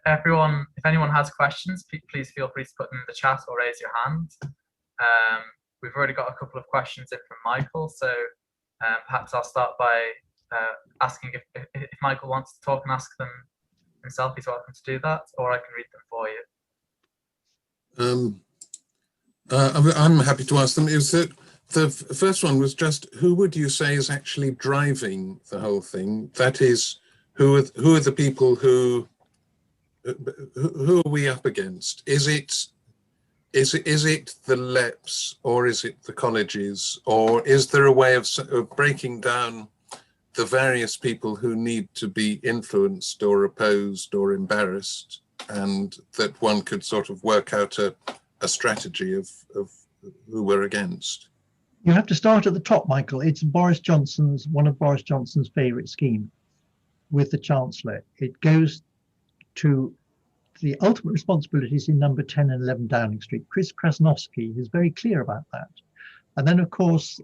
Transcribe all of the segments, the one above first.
if anyone has questions, please feel free to put them in the chat or raise your hand. We've already got a couple of questions in from Michael, so perhaps I'll start by asking if Michael wants to talk and ask them himself. He's welcome to do that, or I can read them for you. I'm happy to ask them. Is that the first one was just, who would you say is actually driving the whole thing? That is, who are the people who are we up against? Is it the LEPs, or is it the colleges, or is there a way of breaking down the various people who need to be influenced or opposed or embarrassed, and that one could sort of work out a strategy of who we're against? You have to start at the top, Michael. It's one of Boris Johnson's favourite schemes with the Chancellor. It goes to the ultimate responsibilities in number 10 and 11 Downing Street. Chris Krasnowski is very clear about that. And then, of course,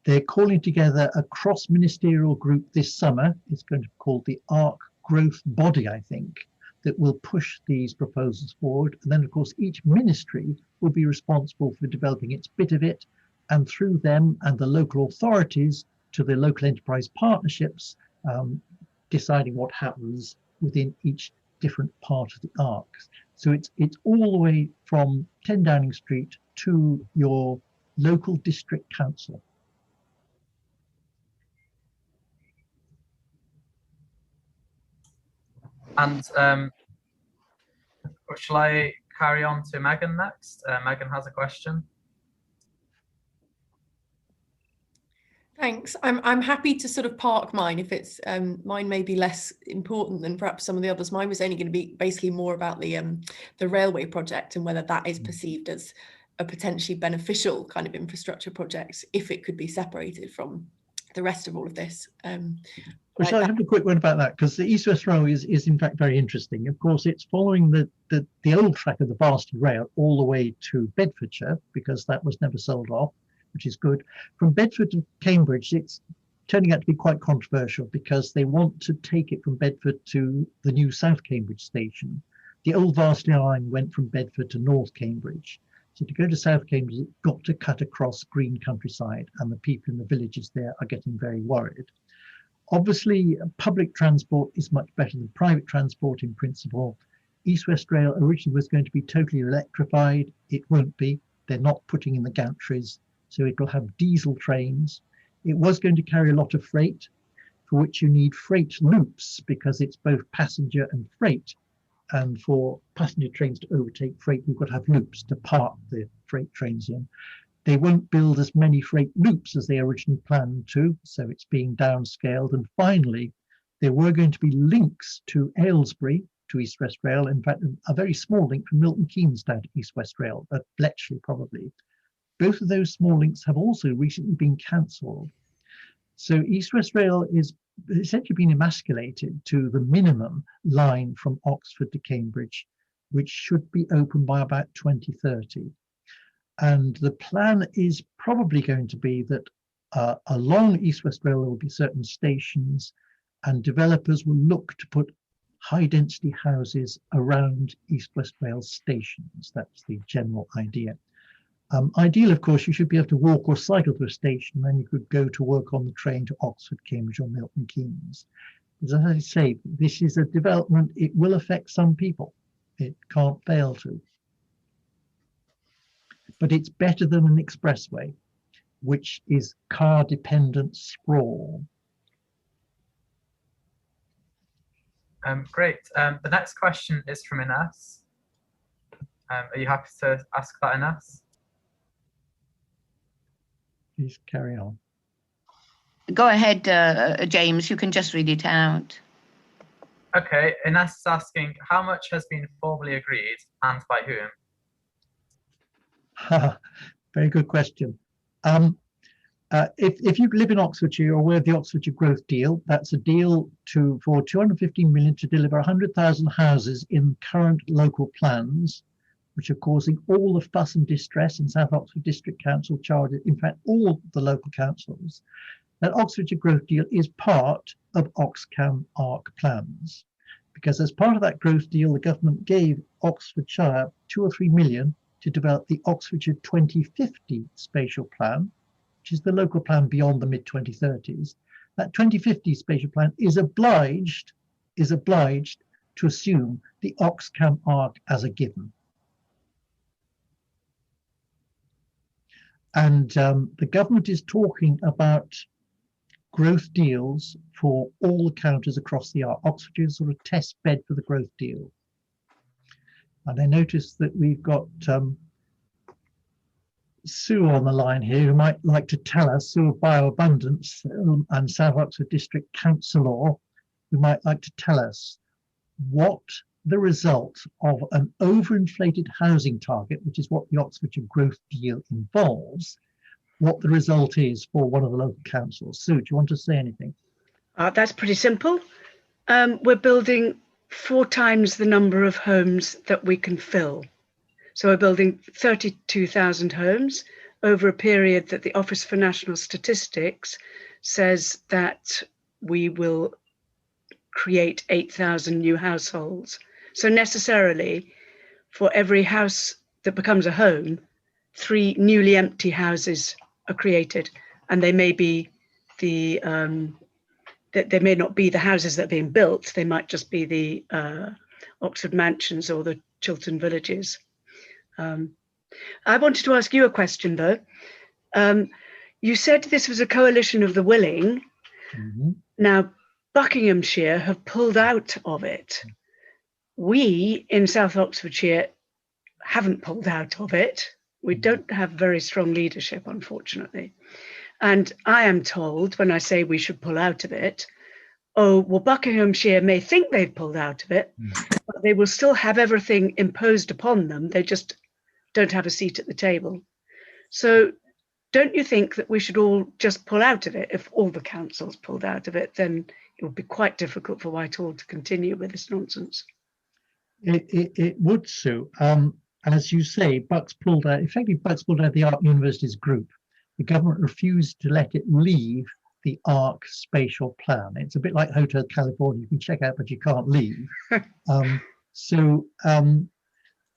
they're calling together a cross-ministerial group this summer. It's going to be called the ARC Growth Body, I think, that will push these proposals forward. And then, of course, each ministry will be responsible for developing its bit of it, and through them and the local authorities to the local enterprise partnerships, deciding what happens within each different part of the ARC. So it's all the way from 10 Downing Street to your local district council. And shall I carry on to Megan next? Megan has a question. Thanks. I'm happy to sort of park mine if it's mine may be less important than perhaps some of the others. Mine was only going to be basically more about the railway project and whether that is perceived as a potentially beneficial kind of infrastructure project if it could be separated from the rest of all of this. Well, shall I have a quick word about that? Because the East-West Railway is in fact very interesting. Of course, it's following the old track of the Varsity Rail all the way to Bedfordshire, because that was never sold off, which is good. From Bedford to Cambridge, it's turning out to be quite controversial because they want to take it from Bedford to the new South Cambridge station. The old Varsity line went from Bedford to North Cambridge. So to go to South Cambridge, it's got to cut across green countryside, and the people in the villages there are getting very worried. Obviously, public transport is much better than private transport in principle. East-West Rail originally was going to be totally electrified. It won't be. They're not putting in the gantries. So it will have diesel trains. It was going to carry a lot of freight, for which you need freight loops, because it's both passenger and freight. And for passenger trains to overtake freight, you've got to have loops to park the freight trains in. They won't build as many freight loops as they originally planned to, so it's being downscaled. And finally, there were going to be links to Aylesbury, to East-West Rail. In fact, a very small link from Milton Keynes down to East-West Rail, at Bletchley probably. Both of those small links have also recently been cancelled. So East-West Rail is essentially been emasculated to the minimum line from Oxford to Cambridge, which should be open by about 2030. And the plan is probably going to be that along East-West Rail there will be certain stations, and developers will look to put high-density houses around East-West Rail stations. That's the general idea. Ideal, of course, you should be able to walk or cycle to a station, then you could go to work on the train to Oxford, Cambridge or Milton Keynes. As I say, this is a development, it will affect some people. It can't fail to. But it's better than an expressway, which is car-dependent sprawl. Great. The next question is from Ines. Are you happy to ask that, Ines? Please carry on. Go ahead, James. You can just read it out. Okay. Ines is asking, how much has been formally agreed and by whom? Very good question. If you live in Oxfordshire or aware of the Oxfordshire Growth Deal, that's a deal for 215 million to deliver 100,000 houses in current local plans, which are causing all the fuss and distress in South Oxford District Council charges, in fact, all the local councils. That Oxfordshire Growth Deal is part of Oxcam ARC plans. because as part of that growth deal, the government gave Oxfordshire 2 or 3 million to develop the Oxfordshire 2050 spatial plan, which is the local plan beyond the mid-2030s. That 2050 spatial plan is obliged to assume the Oxcam arc as a given. And the government is talking about growth deals for all the counties across the arc. Oxfordshire is sort of test bed for the growth deal. And I noticed that we've got Sue on the line here, who might like to tell us, Sue of Bioabundance and South Oxford District Councillor, who might like to tell us what the result of an overinflated housing target, which is what the Oxfordshire Growth Deal involves, what the result is for one of the local councils. Sue, do you want to say anything? That's pretty simple. We're building 4 times the number of homes that we can fill. So we're building 32,000 homes over a period that the Office for National Statistics says that we will create 8,000 new households. So necessarily, for every house that becomes a home, 3 newly empty houses are created, and they may be they may not be the houses that are being built. They might just be the Oxford mansions or the Chiltern villages. I wanted to ask you a question, though. You said this was a coalition of the willing. Mm-hmm. Now, Buckinghamshire have pulled out of it. We in South Oxfordshire haven't pulled out of it. We don't have very strong leadership, unfortunately. And I am told, when I say we should pull out of it, oh, well, Buckinghamshire may think they've pulled out of it, but they will still have everything imposed upon them. They just don't have a seat at the table. So don't you think that we should all just pull out of it? If all the councils pulled out of it, then it would be quite difficult for Whitehall to continue with this nonsense. It would, Sue. As you say, Bucks pulled out of the Arc Universities group. The government refused to let it leave the Arc spatial plan. It's a bit like Hotel California. You can check out, but you can't leave.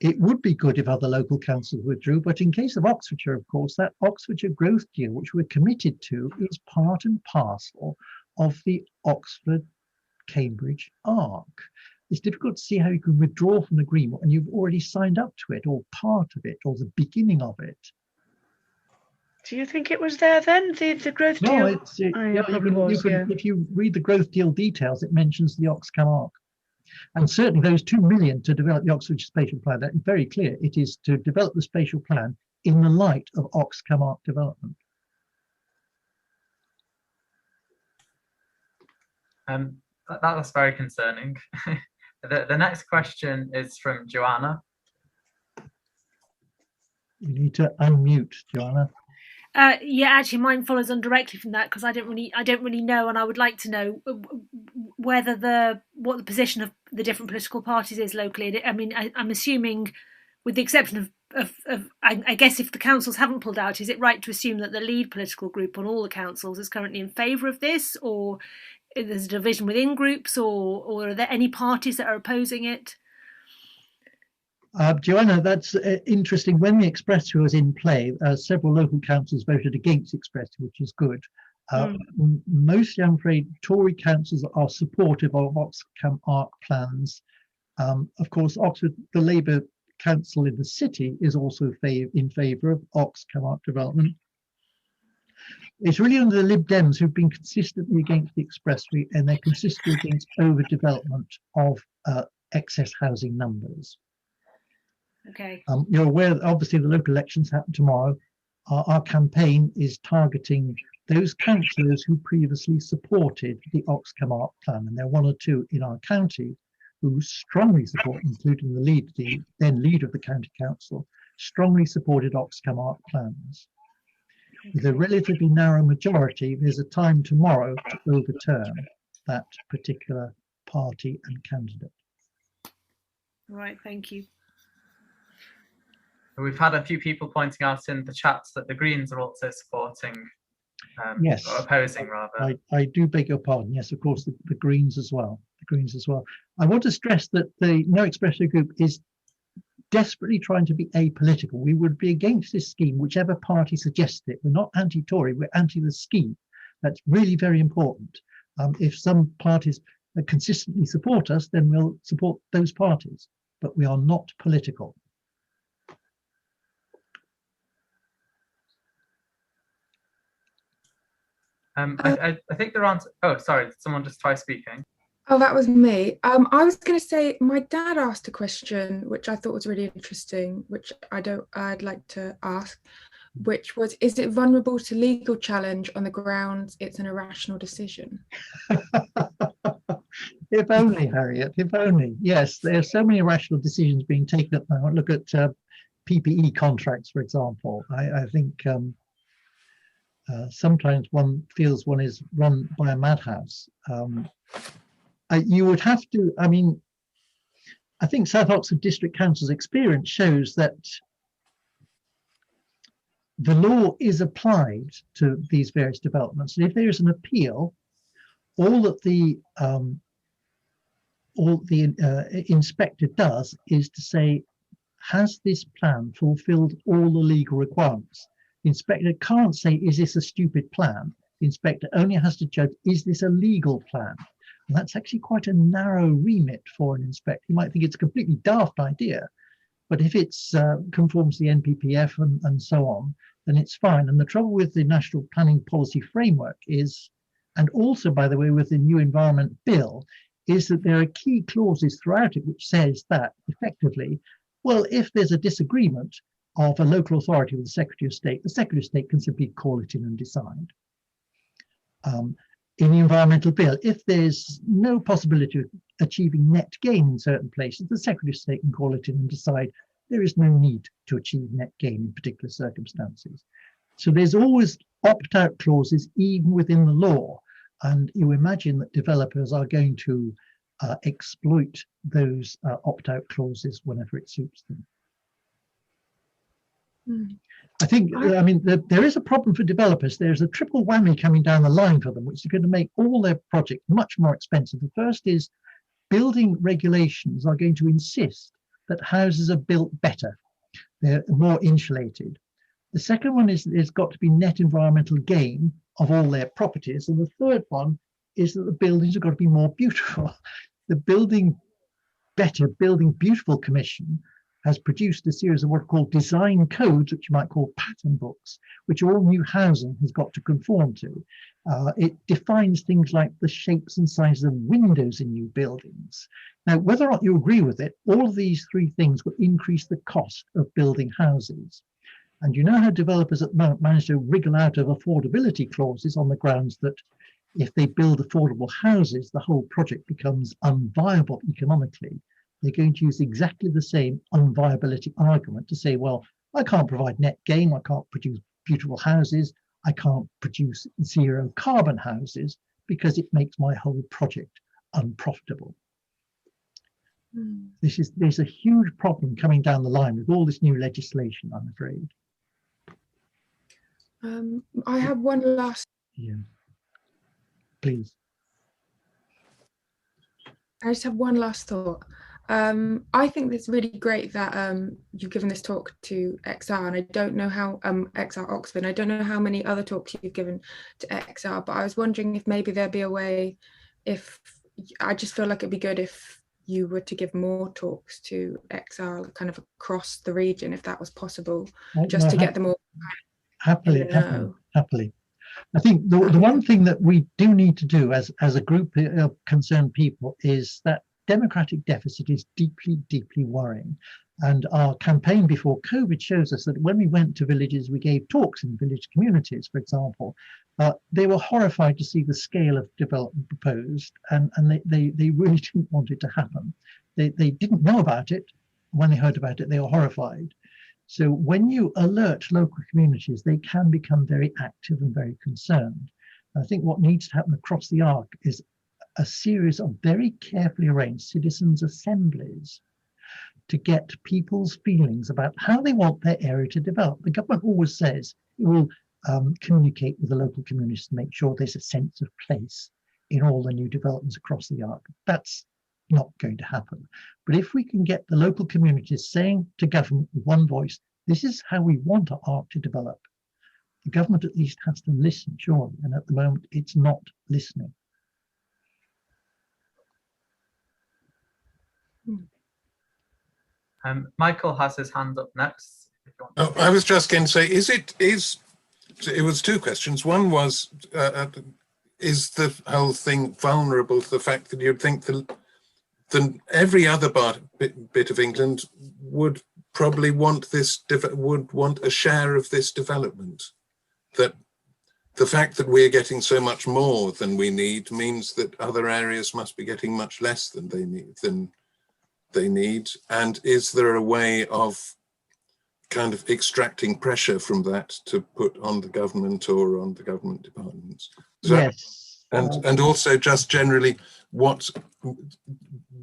It would be good if other local councils withdrew, but in case of Oxfordshire, of course, that Oxfordshire growth deal, which we're committed to, is part and parcel of the Oxford-Cambridge arc. It's difficult to see how you can withdraw from an agreement when you've already signed up to it, or part of it, or the beginning of it. Do you think it was there then, the growth deal? No, if you read the growth deal details, it mentions the Oxcam arc. And certainly those 2 million to develop the Oxford spatial plan, that's very clear. It is to develop the spatial plan in the light of Oxcam arc development. That's very concerning. The next question is from Joanna. You need to unmute, Joanna. Yeah, actually, mine follows on directly from that, because I don't really know, and I would like to know whether what the position of the different political parties is locally. I mean, I'm assuming, with the exception of I guess if the councils haven't pulled out, is it right to assume that the lead political group on all the councils is currently in favour of this, or there's a division within groups, or are there any parties that are opposing it? Joanna, that's interesting. When the Express was in play, several local councils voted against Express, which is good. Mostly, I'm afraid, Tory councils are supportive of Oxcam arc plans. Of course, Oxford, the Labour council in the city, is also in favour of Oxcam arc development. It's really only the Lib Dems who've been consistently against the expressway, and they're consistently against overdevelopment of excess housing numbers. Okay. You're aware that obviously the local elections happen tomorrow. Our campaign is targeting those councillors who previously supported the Oxcam arc plan, and there are 1 or 2 in our county who strongly support, including the then leader of the county council, strongly supported Oxcam arc plans. With a relatively narrow majority, there's a time tomorrow to overturn that particular party and candidate. Right, thank you. We've had a few people pointing out in the chats that the Greens are also supporting, yes, or opposing rather. I do beg your pardon. Yes, of course, the Greens as well. The Greens as well. I want to stress that the No Expresso Group is desperately trying to be apolitical. We would be against this scheme, whichever party suggests it. We're not anti-Tory, we're anti the scheme. That's really very important. If some parties consistently support us, then we'll support those parties, but we are not political. I think they're on. Oh, sorry, someone just tried speaking. Oh, that was me. I was going to say, my dad asked a question which I thought was really interesting, which I'd like to ask, which was, is it vulnerable to legal challenge on the grounds it's an irrational decision? If only, Harriet, if only. Yes, there are so many irrational decisions being taken at the moment. Look at PPE contracts, for example. I think sometimes one feels one is run by a madhouse. You would have to, I mean, I think South Oxford District Council's experience shows that the law is applied to these various developments. And if there is an appeal, all that the inspector does is to say, has this plan fulfilled all the legal requirements? The inspector can't say, is this a stupid plan? The inspector only has to judge, is this a legal plan? And that's actually quite a narrow remit for an inspector. You might think it's a completely daft idea, but if it conforms to the NPPF and so on, then it's fine. And the trouble with the National Planning Policy Framework is, and also, by the way, with the new Environment Bill, is that there are key clauses throughout it which says that, effectively, well, if there's a disagreement of a local authority with the Secretary of State, the Secretary of State can simply call it in and decide. In the Environmental Bill, if there's no possibility of achieving net gain in certain places, the Secretary of State can call it in and decide there is no need to achieve net gain in particular circumstances. So there's always opt-out clauses even within the law, and you imagine that developers are going to exploit those opt-out clauses whenever it suits them. I think, I mean, there is a problem for developers. There's a triple whammy coming down the line for them, which is going to make all their projects much more expensive. The first is building regulations are going to insist that houses are built better. They're more insulated. The second one is there's got to be net environmental gain of all their properties. And the third one is that the buildings have got to be more beautiful. The Building Better, Building Beautiful Commission has produced a series of what are called design codes, which you might call pattern books, which all new housing has got to conform to. It defines things like the shapes and sizes of windows in new buildings. Now, whether or not you agree with it, all of these three things will increase the cost of building houses. And you know how developers at the moment manage to wriggle out of affordability clauses on the grounds that if they build affordable houses, the whole project becomes unviable economically. They're going to use exactly the same unviability argument to say, well, I can't provide net gain, I can't produce beautiful houses, I can't produce zero carbon houses because it makes my whole project unprofitable. There's a huge problem coming down the line with all this new legislation, I'm afraid. I have one last. Yeah. Please. I just have one last thought. I think it's really great that you've given this talk to XR, and I don't know how XR Oxford, and I don't know how many other talks you've given to XR, but I was wondering if maybe there'd be a way, if I just feel like it'd be good if you were to give more talks to XR kind of across the region, if that was possible, just to get them all happily. I think the one thing that we do need to do as a group of concerned people is that democratic deficit is deeply, deeply worrying. And our campaign before COVID shows us that when we went to villages, we gave talks in village communities, for example, they were horrified to see the scale of development proposed, and they really didn't want it to happen. They didn't know about it. When they heard about it, they were horrified. So when you alert local communities, they can become very active and very concerned. I think what needs to happen across the arc is a series of very carefully arranged citizens' assemblies to get people's feelings about how they want their area to develop. The government always says it will communicate with the local communities to make sure there's a sense of place. in all the new developments across the Arc. That's not going to happen. But if we can get the local communities saying to government with one voice, this is how we want our Arc to develop, the government at least has to listen, surely. And at the moment, it's not listening. Michael has his hand up next. If you want to. I was just going to say, it was two questions. One was, is the whole thing vulnerable to the fact that you'd think that every other bit of England would probably want would want a share of this development? That the fact that we're getting so much more than we need means that other areas must be getting much less than they need. And is there a way of kind of extracting pressure from that to put on the government or on the government departments? Yes. And also just generally, what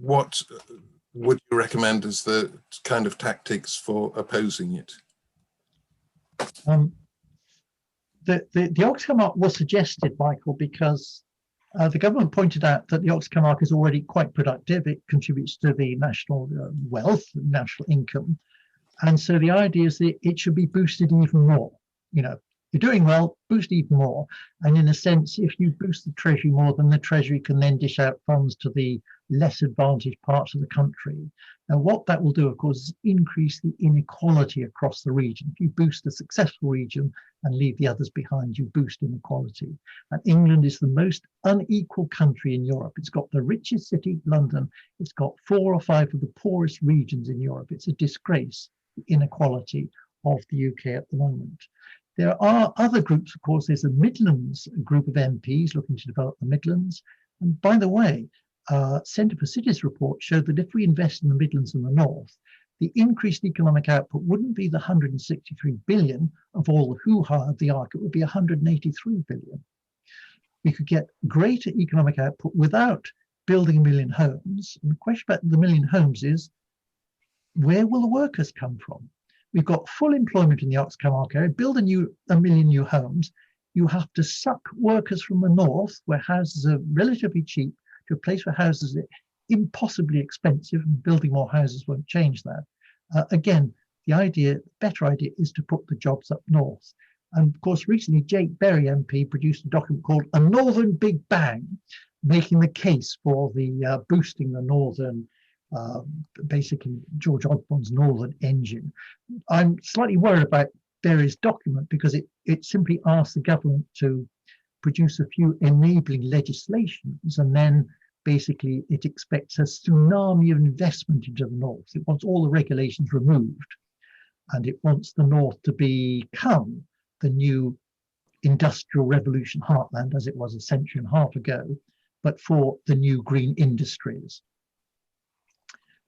would you recommend as the kind of tactics for opposing it? The Oxford Arc was suggested, Michael, because the government pointed out that the Oxford Arc is already quite productive. It contributes to the national wealth, national income. And so the idea is that it should be boosted even more. You know, you're doing well, boost even more. And in a sense, if you boost the Treasury more, then the Treasury can then dish out funds to the less advantaged parts of the country. And what that will do, of course, is increase the inequality across the region. If you boost a successful region and leave the others behind, you boost inequality. And England is the most unequal country in Europe. It's got the richest city, London. It's got 4 or 5 of the poorest regions in Europe. It's a disgrace, the inequality of the UK at the moment. There are other groups, of course. There's a Midlands group of MPs looking to develop the Midlands. And by the way, Centre for Cities report showed that if we invest in the Midlands and the North, the increased economic output wouldn't be the 163 billion of all the hoo-ha of the Arc, it would be 183 billion. We could get greater economic output without building 1 million homes. And the question about the 1 million homes is, where will the workers come from? We've got full employment in the Oxford Arc area, build 1 million new homes. You have to suck workers from the North, where houses are relatively cheap, to a place where houses are impossibly expensive, and building more houses won't change that. Again, the better idea is to put the jobs up north. And of course, recently, Jake Berry MP produced a document called A Northern Big Bang, making the case for the boosting the northern, basically George Osborne's northern engine. I'm slightly worried about Berry's document because it simply asks the government to produce a few enabling legislations, and then basically it expects a tsunami of investment into the north. It wants all the regulations removed, and it wants the north to become the new industrial revolution heartland, as it was a century and a half ago, but for the new green industries.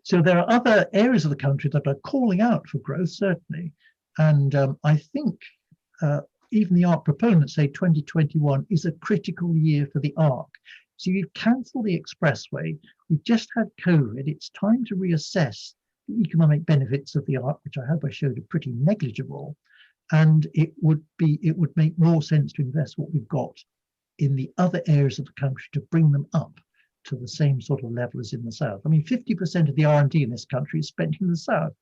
So there are other areas of the country that are calling out for growth, certainly, and I think even the Arc proponents say 2021 is a critical year for the Arc. So you've cancelled the expressway. We've just had COVID. It's time to reassess the economic benefits of the Arc, which I hope I showed are pretty negligible. And it would make more sense to invest what we've got in the other areas of the country to bring them up to the same sort of level as in the south. I mean, 50% of the R&D in this country is spent in the south.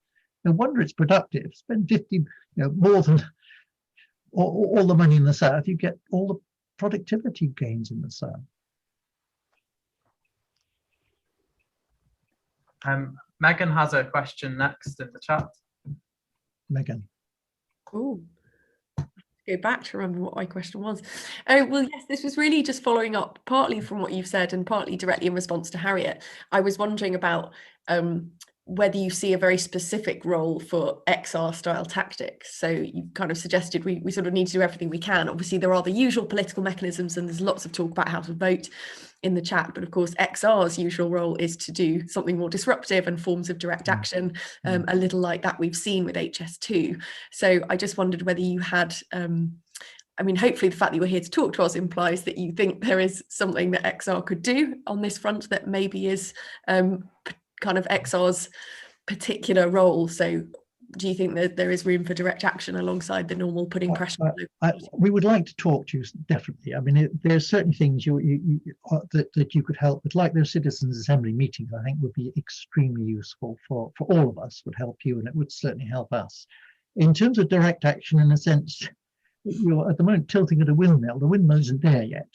No wonder it's productive. Spend 50, more than all the money in the south, you get all the productivity gains in the south. Megan has a question next in the chat. Megan. Oh, go back to remember what my question was. Oh, well, yes, this was really just following up partly from what you've said and partly directly in response to Harriet. I was wondering about whether you see a very specific role for XR style tactics. So you kind of suggested we sort of need to do everything we can. Obviously, there are the usual political mechanisms, and there's lots of talk about how to vote in the chat. But of course, XR's usual role is to do something more disruptive and forms of direct action, a little like that we've seen with HS2. So I just wondered whether you had, I mean, hopefully the fact that you were here to talk to us implies that you think there is something that XR could do on this front that maybe is kind of XR's particular role. So do you think that there is room for direct action alongside the normal putting pressure on local we would like to talk to you, definitely. I mean, there are certain things that you could help with, like those citizens' assembly meetings. I think would be extremely useful for all of us. Would help you, and it would certainly help us. In terms of direct action, in a sense, you're at the moment tilting at a windmill. The windmill isn't there yet.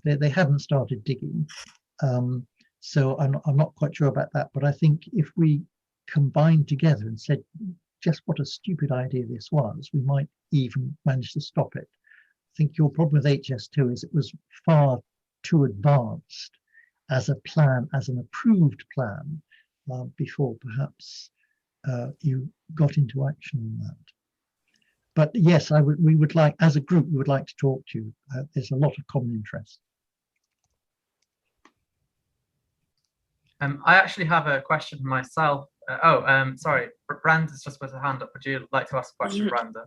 They haven't started digging, so I'm not quite sure about that. But I think if we combined together and said just what a stupid idea this was, we might even manage to stop it. I think your problem with HS2 is it was far too advanced as a plan, as an approved plan, before perhaps you got into action on that. But yes, we would like, as a group, we would like to talk to you. There's a lot of common interest. I actually have a question for myself. Sorry, Branda's just put her hand up. Would you like to ask a question, Branda?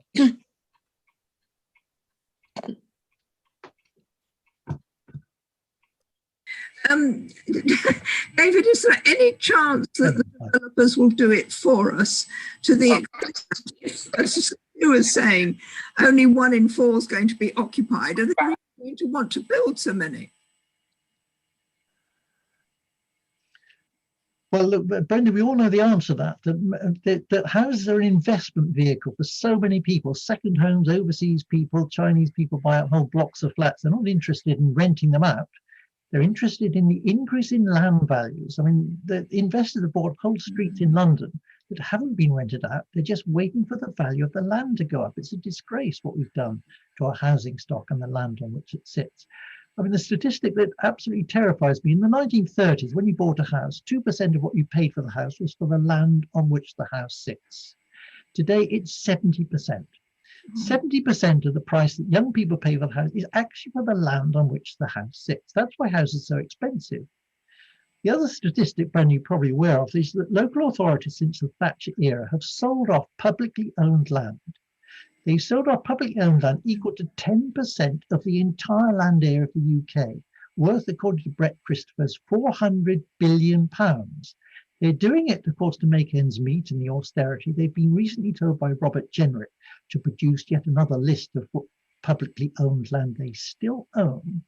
David, is there any chance that the developers will do it for us to the extent, as you were saying, only 1 in 4 is going to be occupied? Are they really going to want to build so many? Well, look, Brenda, we all know the answer to that, that houses are an investment vehicle for so many people. Second homes, overseas people, Chinese people buy out whole blocks of flats. They're not interested in renting them out. They're interested in the increase in land values. I mean, the investors have bought whole streets in London that haven't been rented out. They're just waiting for the value of the land to go up. It's a disgrace what we've done to our housing stock and the land on which it sits. I mean, the statistic that absolutely terrifies me, in the 1930s, when you bought a house, 2% of what you paid for the house was for the land on which the house sits. Today, it's 70%. 70% of the price that young people pay for the house is actually for the land on which the house sits. That's why houses are so expensive. The other statistic, Brenda, you're probably aware of, is that local authorities since the Thatcher era have sold off publicly owned land. They sold off publicly owned land equal to 10% of the entire land area of the UK, worth, according to Brett Christopher's, £400 billion. They're doing it, of course, to make ends meet in the austerity. They've been recently told by Robert Jenrick to produce yet another list of publicly owned land they still own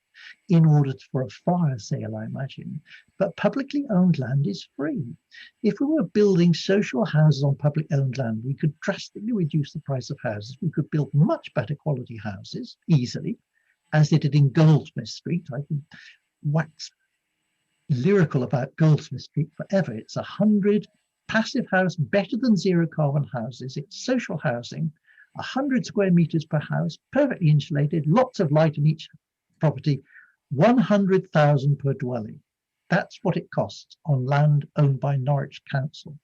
in order for a fire sale, I imagine. But publicly owned land is free. If we were building social houses on public owned land, we could drastically reduce the price of houses. We could build much better quality houses easily, as they did in Goldsmith Street. I could wax lyrical about Goldsmith Street forever. It's 100 passive house, better than zero carbon houses. It's social housing, 100 square meters per house, perfectly insulated, lots of light in each property, 100,000 per dwelling. That's what it costs on land owned by Norwich Council.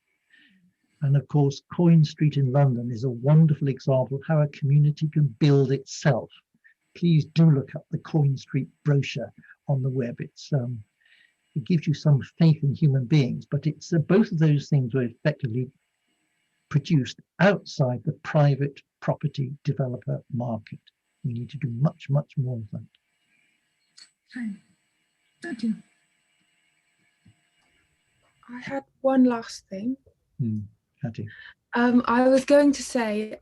And of course, Coin Street in London is a wonderful example of how a community can build itself. Please do look up the Coin Street brochure on the web. It gives you some faith in human beings, but it's both of those things were effectively produced outside the private property developer market. We need to do much, much more of that. Okay, thank you. I had one last thing. Hattie. I was going to say,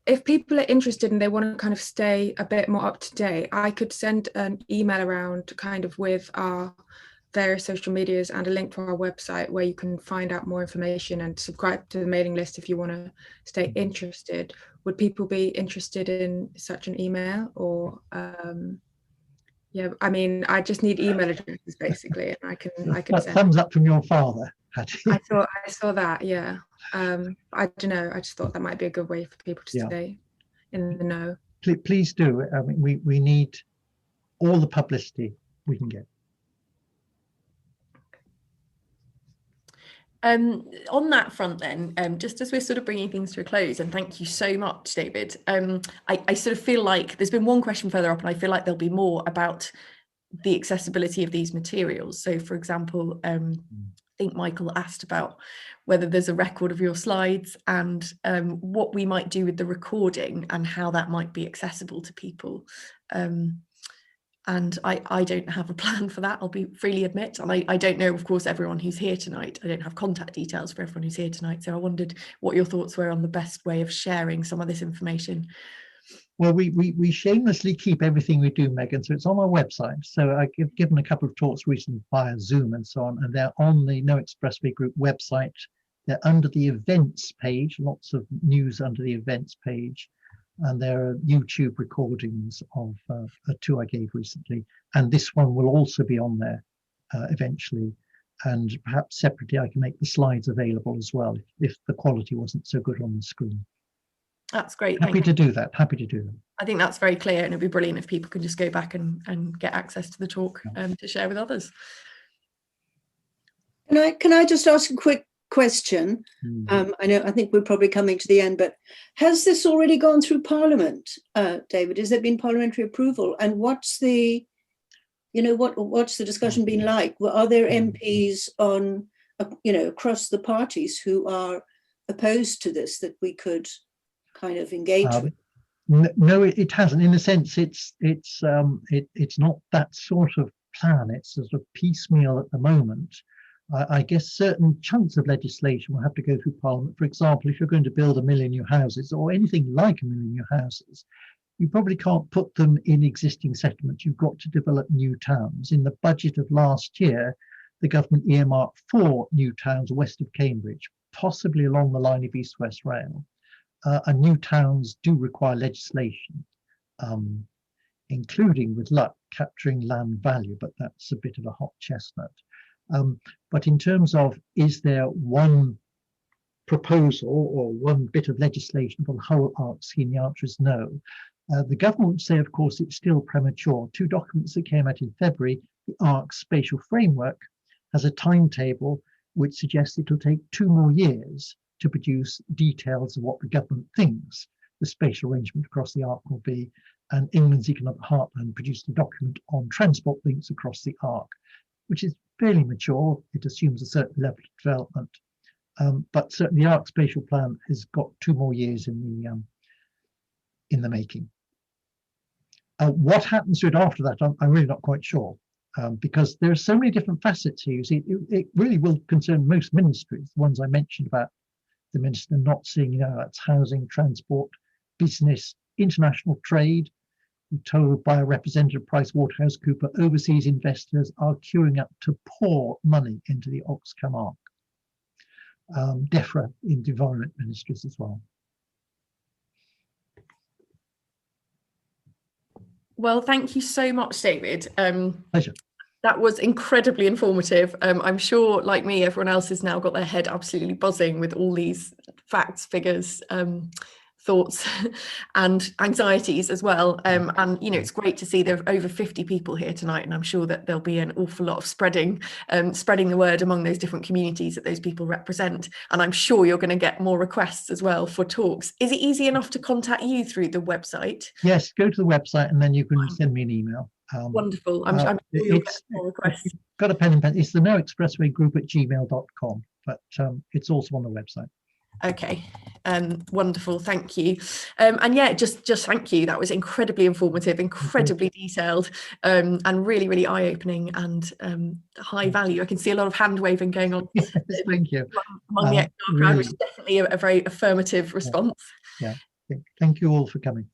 if people are interested and they want to kind of stay a bit more up to date, I could send an email around kind of with our various social medias and a link to our website where you can find out more information and subscribe to the mailing list if you want to stay interested. Would people be interested in such an email? Or yeah, I mean, I just need email addresses basically, and I can send. Thumbs up from your father, Hattie. I saw that, yeah. I don't know, I just thought that might be a good way for people to stay in the know. Please do. I mean, we need all the publicity we can get. On that front then, just as we're sort of bringing things to a close, and thank you so much, David, I sort of feel like there's been one question further up and I feel like there'll be more about the accessibility of these materials. So for example, I think Michael asked about whether there's a record of your slides and what we might do with the recording and how that might be accessible to people. And I don't have a plan for that, I'll be freely admit. And I don't know, of course, everyone who's here tonight. I don't have contact details for everyone who's here tonight. So I wondered what your thoughts were on the best way of sharing some of this information. Well, we shamelessly keep everything we do, Megan. So it's on our website. So I've given a couple of talks recently via Zoom and so on, and they're on the No Expressway Group website. They're under the events page, lots of news under the events page. And there are YouTube recordings of a tour I gave recently. And this one will also be on there eventually. And perhaps separately, I can make the slides available as well if the quality wasn't so good on the screen. That's great. Happy to do that. Happy to do that. I think that's very clear, and it'd be brilliant if people can just go back and get access to the talk to share with others. Can I just ask a quick question? I think we're probably coming to the end, but has this already gone through Parliament, David? Has there been parliamentary approval? And what's the discussion been like? Are there MPs on, across the parties who are opposed to this that we could kind of engage with? No, it hasn't. In a sense, it's not that sort of plan. It's sort of piecemeal at the moment. I guess certain chunks of legislation will have to go through Parliament. For example, if you're going to build 1 million new houses or anything like 1 million new houses, you probably can't put them in existing settlements. You've got to develop new towns. In the budget of last year, the government earmarked 4 new towns west of Cambridge, possibly along the line of East West Rail. And new towns do require legislation, including, with luck, capturing land value, but that's a bit of a hot chestnut. But in terms of, is there one proposal or one bit of legislation for the whole ARC scheme, the answer is no. The government would say, of course, it's still premature. 2 documents that came out in February, the ARC spatial framework, has a timetable which suggests it will take 2 more years to produce details of what the government thinks the spatial arrangement across the ARC will be. And England's Economic Heartland produced a document on transport links across the ARC, which is fairly mature. It assumes a certain level of development, but certainly the ARC spatial plan has got 2 more years in the making. What happens to it after that, I'm really not quite sure, because there are so many different facets here. You see, it really will concern most ministries. The ones I mentioned about the minister not seeing, that's housing, transport, business, international trade. We're told by a representative of PricewaterhouseCoopers, overseas investors are queuing up to pour money into the Oxcam ARC. DEFRA in the environment ministries as well. Well, thank you so much, David. Pleasure. That was incredibly informative. I'm sure, like me, everyone else has now got their head absolutely buzzing with all these facts, figures, thoughts and anxieties as well. And it's great to see there are over 50 people here tonight, and I'm sure that there'll be an awful lot of spreading the word among those different communities that those people represent. And I'm sure you're going to get more requests as well for talks. Is it easy enough to contact you through the website? Yes, go to the website and then you can send me an email. Wonderful. I'm sure you'll get more requests. Got a pen and pen. It's the noexpresswaygroup@gmail.com, but it's also on the website. Okay, wonderful, thank you. And yeah, just thank you. That was incredibly informative, incredibly detailed, and really, really eye-opening and high value. I can see a lot of hand waving going on. Yes, thank you. Among the XR crowd, which is definitely a very affirmative response. Yeah, thank you all for coming.